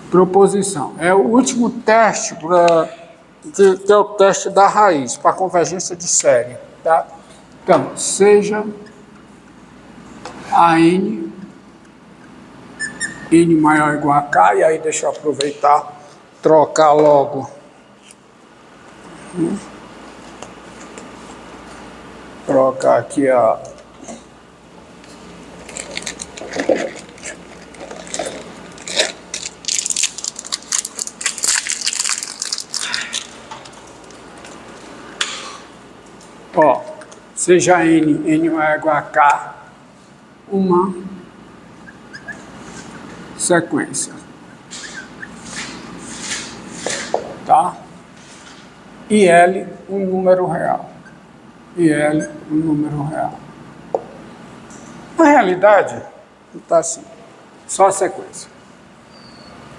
proposição. É o último teste, que é o teste da raiz, para convergência de série. Tá? Então, seja a n maior ou igual a k, e aí deixa eu aproveitar, trocar logo. Trocar aqui a... Ó, seja n maior ou igual a k, uma sequência. Tá? E L, um número real. E L, um número real. Na realidade, está assim, só a sequência.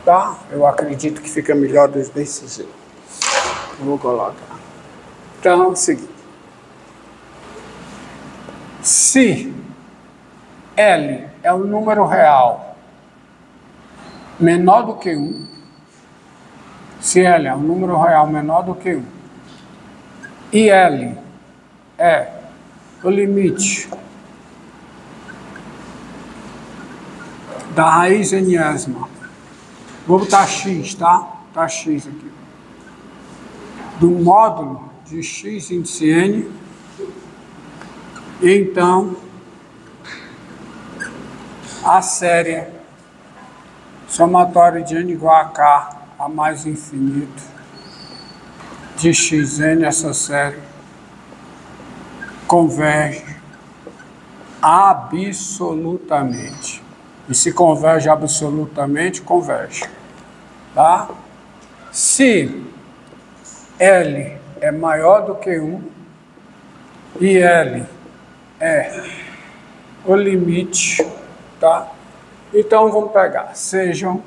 Tá? Eu acredito que fica melhor desse jeito. Vou colocar. Então, é o seguinte. Se L é um número real menor do que 1, se L é um número real menor do que 1, e L é o limite da raiz enésima, vou botar x, tá? Tá x aqui. Do módulo de x índice n, então a série somatória de n igual a k a mais infinito de xn, essa série converge absolutamente. E se converge absolutamente, converge. Tá? Se L é maior do que 1 e L é o limite, tá? Então vamos pegar, sejam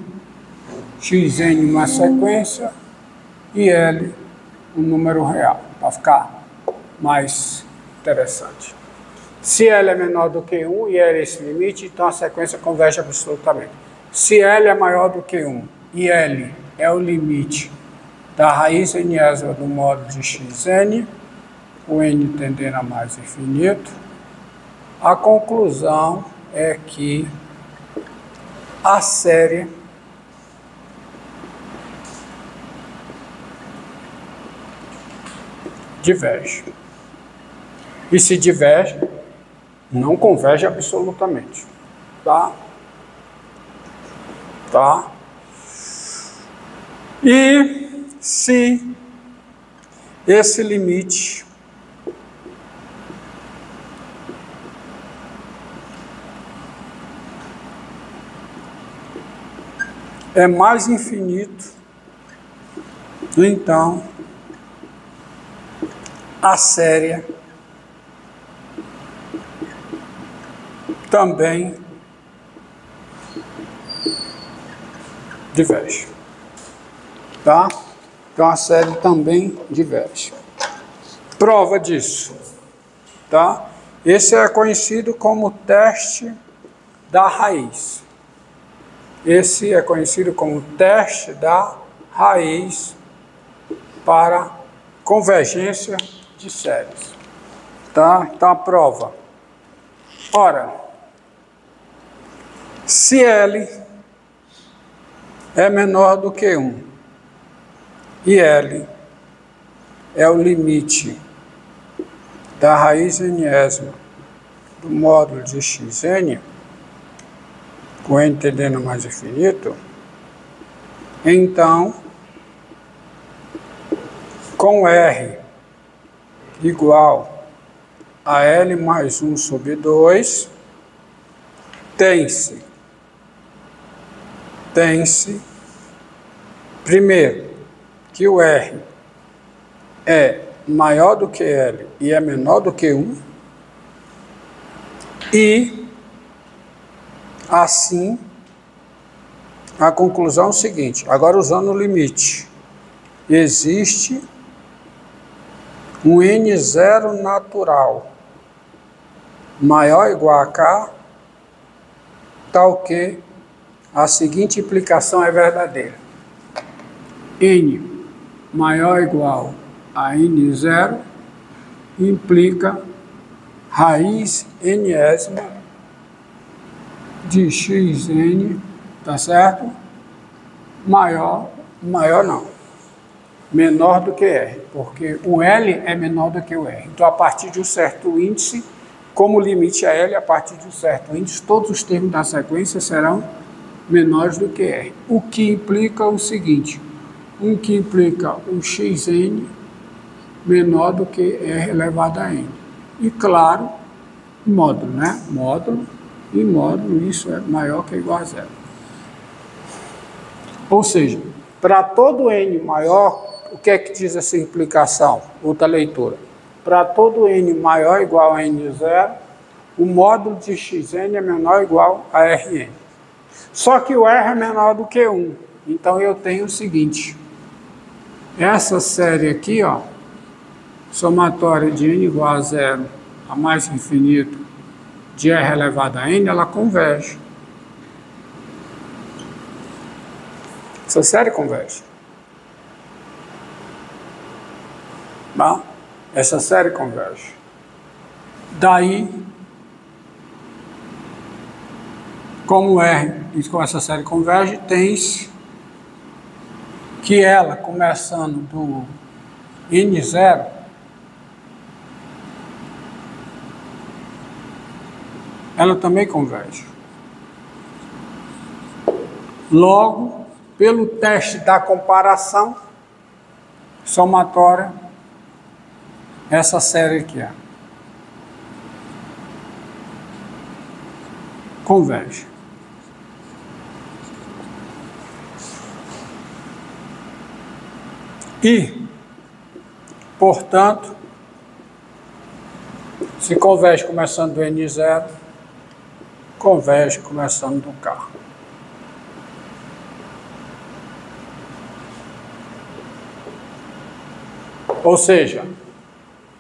xn uma sequência e L um número real, para ficar mais interessante. Se L é menor do que 1 e L é esse limite, então a sequência converge absolutamente. Se L é maior do que 1 e L é o limite da raiz enésima do módulo de xn, o n tendendo a mais infinito, a conclusão é que a série diverge. E se diverge, não converge absolutamente. Tá? Tá? E se esse limite é mais infinito, então a série também diverge. Tá? Então a série também diverge. Prova disso. Tá? Esse é conhecido como teste da raiz. Esse é conhecido como teste da raiz para convergência de séries. Tá? Então a prova. Ora, se L é menor do que 1 e L é o limite da raiz enésima do módulo de xn, com n tendendo a mais infinito, então, com R igual a L mais 1 sobre 2, tem-se, primeiro, que o R é maior do que L e é menor do que 1, e, assim, a conclusão é o seguinte, agora usando o limite, existe um N0 natural maior ou igual a K, tal que a seguinte implicação é verdadeira. N maior ou igual a N0 implica raiz Nésima de Xn, tá certo? Maior não, menor do que R, porque o L é menor do que o R. Então, a partir de um certo índice, como o limite é L, a partir de um certo índice, todos os termos da sequência serão menores do que R. O que implica o seguinte, que implica um Xn menor do que R elevado a N. E, claro, módulo, né? Módulo e módulo, isso é maior que ou igual a zero. Ou seja, para todo N maior, o que é que diz essa implicação? Outra leitura. Para todo N maior ou igual a N0, o módulo de Xn é menor ou igual a Rn. Só que o R é menor do que 1. Então, eu tenho o seguinte. Essa série aqui, ó, somatória de N igual a 0 a mais infinito de R elevado a N, ela converge. Essa série converge. Tá? Essa série converge. Daí, como R e com essa série converge, tem-se que ela, começando do N0, ela também converge. Logo, pelo teste da comparação somatória, essa série aqui é. Converge. E, portanto, se converge começando do N0, converge começando do K. Ou seja,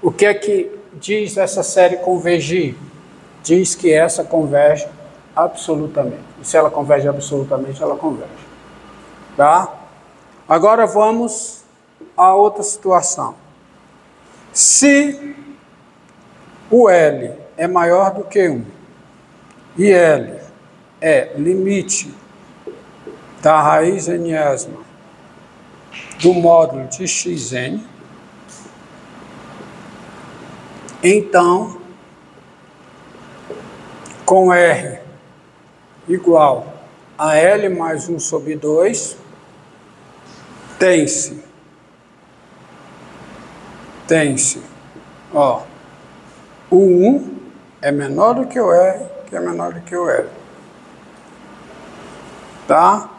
o que é que diz essa série convergir? Diz que essa converge absolutamente. E se ela converge absolutamente, ela converge. Tá? Agora vamos a outra situação. Se o L é maior do que 1 e L é limite da raiz Nésima do módulo de Xn, então, com R igual a L mais 1 sobre 2, tem-se, ó, o 1 é menor do que o R, que é menor do que o L. Tá?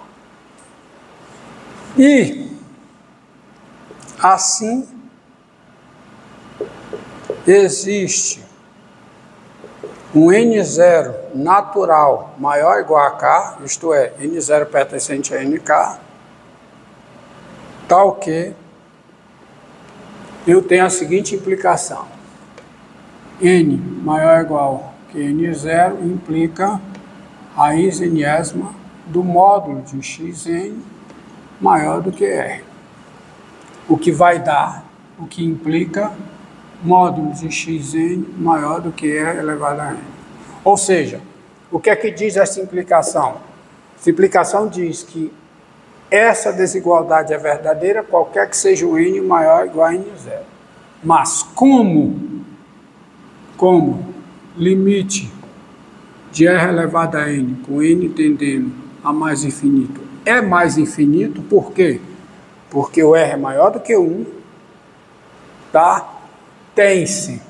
E, assim, existe um N0 natural maior ou igual a K, isto é, N0 pertencente a NK, tal que eu tenho a seguinte implicação. N maior ou igual que N0 implica raiz Nésima do módulo de Xn maior do que R. O que vai dar, o que implica módulo de Xn maior do que R elevado a N. Ou seja, o que é que diz essa implicação? Essa implicação diz que essa desigualdade é verdadeira, qualquer que seja o N maior ou igual a N0. Mas como limite de R elevado a N, com N tendendo a mais infinito, é mais infinito, por quê? Porque o R é maior do que 1, tá? Tem-se,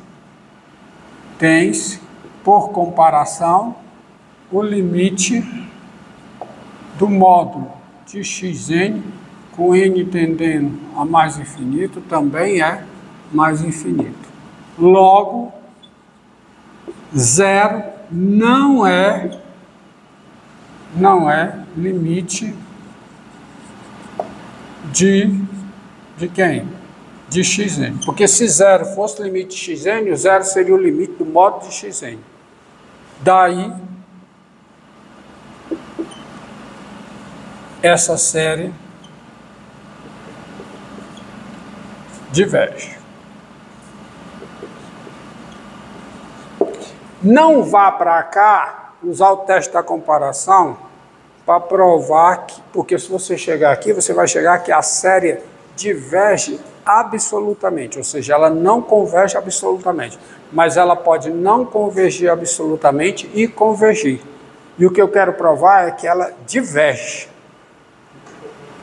por comparação, o limite do módulo de Xn com N tendendo a mais infinito também é mais infinito. Logo, 0 não é limite de quem? De Xn. Porque se 0 fosse o limite de Xn, o 0 seria o limite do módulo de Xn. Daí, essa série diverge. Não vá para cá usar o teste da comparação para provar que, porque se você chegar aqui, você vai chegar que a série diverge absolutamente, ou seja, ela não converge absolutamente, mas ela pode não convergir absolutamente e convergir. E o que eu quero provar é que ela diverge.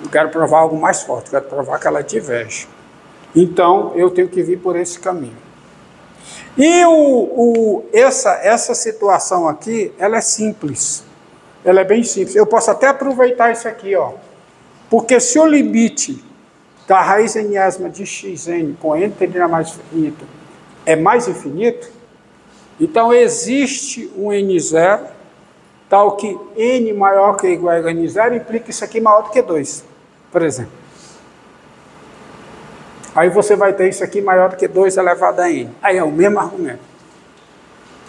Eu quero provar algo mais forte, eu quero provar que ela diverge. Então, eu tenho que vir por esse caminho. E essa situação aqui, ela é simples. Ela é bem simples. Eu posso até aproveitar isso aqui, ó. Porque se o limite da raiz enésima de xn com n tendendo a mais infinito é mais infinito, então existe um n0, tal que n maior que ou igual a n0 implica isso aqui maior do que 2, por exemplo. Aí você vai ter isso aqui maior do que 2 elevado a n. Aí é o mesmo argumento.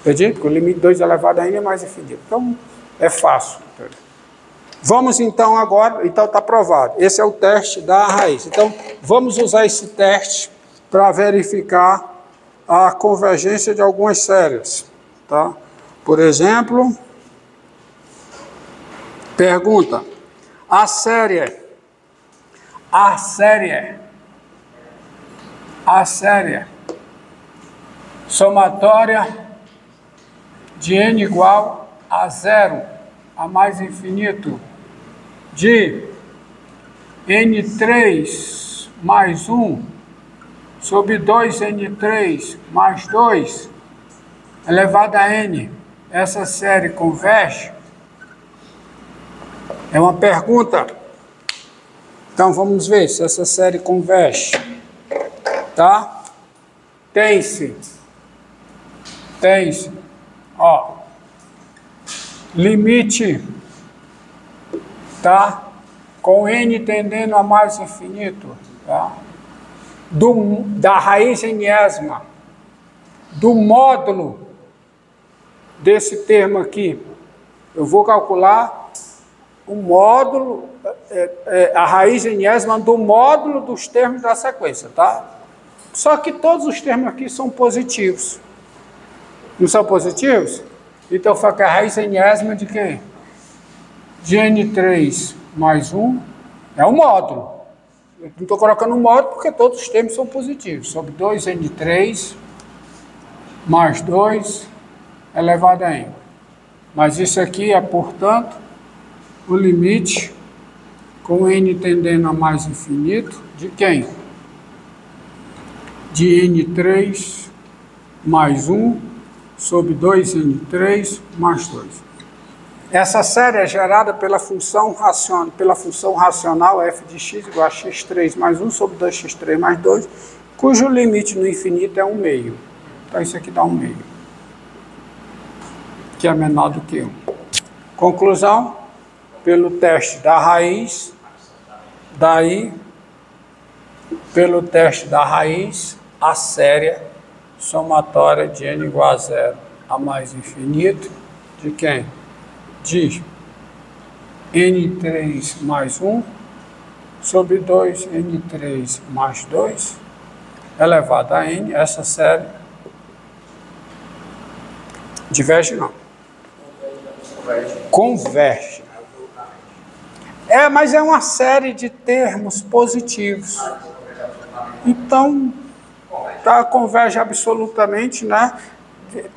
Entendi? Porque o limite de 2 elevado a n é mais infinito. Então, é fácil. Vamos então agora, então está provado. Esse é o teste da raiz. Então, vamos usar esse teste para verificar a convergência de algumas séries. Tá? Por exemplo, pergunta, a série somatória de n igual a 0 a mais infinito de n3 mais 1 sobre 2n3 mais 2 elevado a n, essa série converge? É uma pergunta. Então vamos ver se essa série converge. Tá? Tem-se, ó, limite, tá? Com n tendendo a mais infinito, tá? Da raiz enésima, do módulo desse termo aqui. Eu vou calcular o módulo, a raiz enésima do módulo dos termos da sequência, tá? Só que todos os termos aqui são positivos. Não são positivos? Então, foi que a raiz enésima de quê? De n3 mais 1 é um módulo. Eu não estou colocando um módulo porque todos os termos são positivos. Sobre 2n3 mais 2 elevado a n. Mas isso aqui é, portanto, o limite com n tendendo a mais infinito de quem? De n3 mais 1 sobre 2n3 mais 2. Essa série é gerada pela função racional f de x igual a x3 mais 1 sobre 2x3 mais 2, cujo limite no infinito é 1 meio. Então isso aqui dá 1 meio, que é menor do que 1. Conclusão, pelo teste da raiz, pelo teste da raiz, a série somatória de n igual a 0 a mais infinito, de quem? De n3 mais 1 sobre 2n3 mais 2 elevado a n, essa série diverge não. Converge. Mas é uma série de termos positivos. Então, converge absolutamente, né?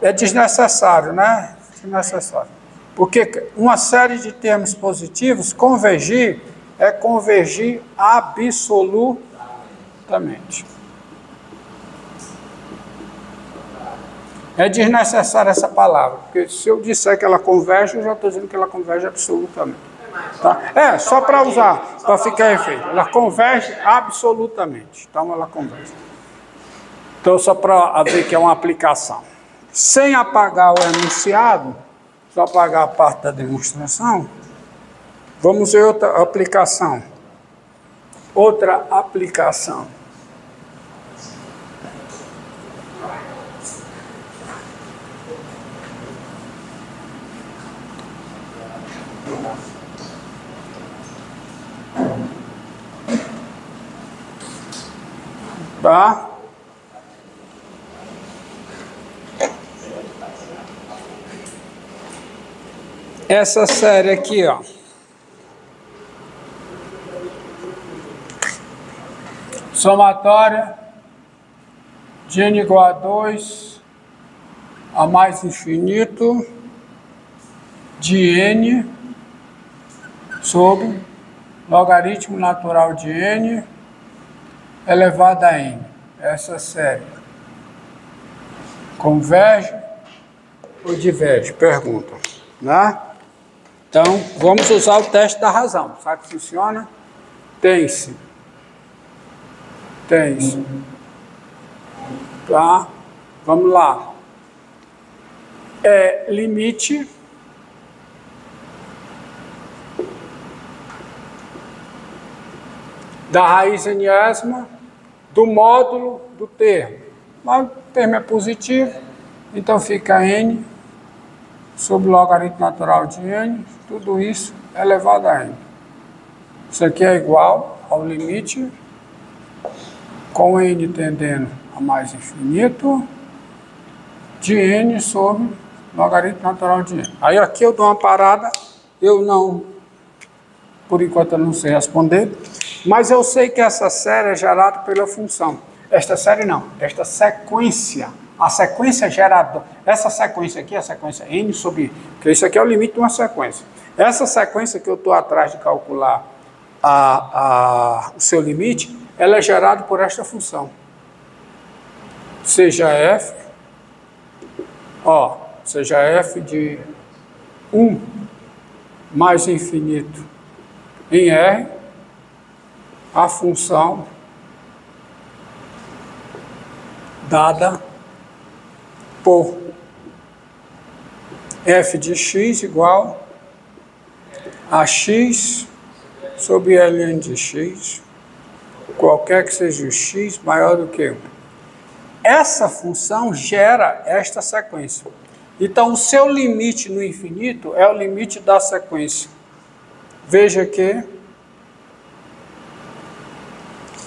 É desnecessário, né? Desnecessário. Porque uma série de termos positivos, convergir, é convergir absolutamente. É desnecessária essa palavra, porque se eu disser que ela converge, eu já estou dizendo que ela converge absolutamente. Tá? Só para usar, para ficar efeito. Ela converge absolutamente. Então, ela converge. Então, só para ver que é uma aplicação. Sem apagar o enunciado, só apagar a parte da demonstração, vamos ver outra aplicação. Outra aplicação. Tá? Essa série aqui, ó. Somatória de n igual a 2 a mais infinito de n sobre logaritmo natural de n elevado a n. Essa série converge ou diverge? Pergunta, né? Então, vamos usar o teste da razão. Sabe que funciona? Tem-se. Tá? Vamos lá. Limite da raiz enésima do módulo do termo. Mas o termo é positivo, então fica n sobre o logaritmo natural de n, tudo isso elevado a n. Isso aqui é igual ao limite com n tendendo a mais infinito de n sobre logaritmo natural de n. Aí aqui eu dou uma parada, por enquanto eu não sei responder, mas eu sei que essa série é gerada pela função. Esta série não, esta sequência, a sequência geradora, essa sequência aqui é a sequência n sobre, porque isso aqui é o limite de uma sequência. Essa sequência que eu estou atrás de calcular o seu limite, ela é gerada por esta função. Seja f, seja f de 1 mais infinito em R, a função dada por f de x igual a x sobre ln de x, qualquer que seja o x maior do que 1. Essa função gera esta sequência. Então, o seu limite no infinito é o limite da sequência. Veja que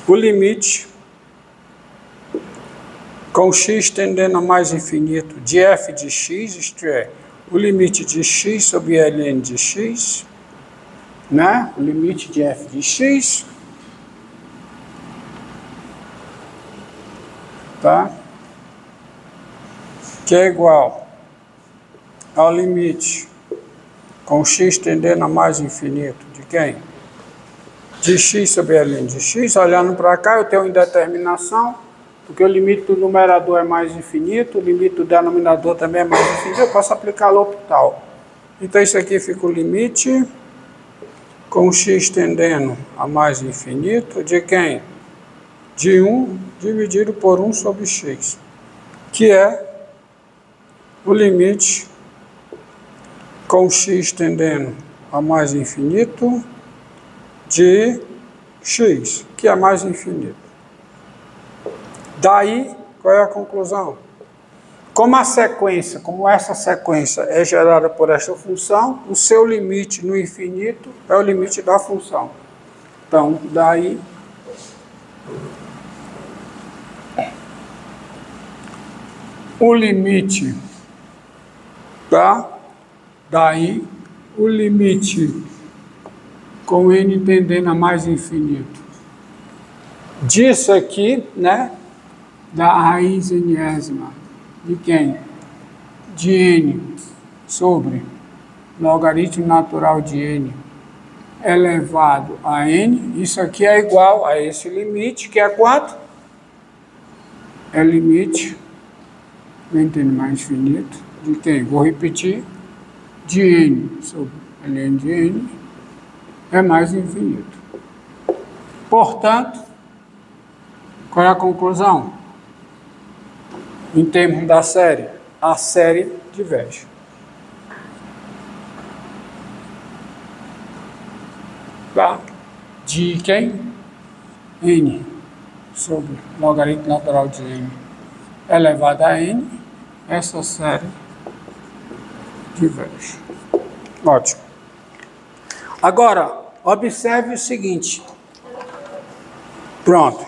o limite com x tendendo a mais infinito de f de x, isto é, o limite de x sobre ln de x, né? O limite de f de x, tá? Que é igual ao limite com x tendendo a mais infinito de quem? De x sobre ln de x. Olhando para cá, eu tenho uma indeterminação, porque o limite do numerador é mais infinito, o limite do denominador também é mais infinito, eu posso aplicar L'Hopital. Então, isso aqui fica o limite com x tendendo a mais infinito de quem? De 1 dividido por 1 sobre x, que é o limite com x tendendo a mais infinito de x, que é mais infinito. Daí, qual é a conclusão? Como essa sequência é gerada por esta função, o seu limite no infinito é o limite da função. Então, daí o limite, tá? Daí o limite com n tendendo a mais infinito disso aqui, né? Da raiz enésima de quem? De n sobre logaritmo natural de n elevado a n. Isso aqui é igual a esse limite, que é quanto? É limite, n tendendo a mais infinito, de quem? Vou repetir, de n sobre ln de n é mais infinito. Portanto, qual é a conclusão? Em termos da série, a série diverge. Tá? De quem? N sobre logaritmo natural de n elevado a n, essa série diverge. Ótimo. Agora, observe o seguinte. Pronto.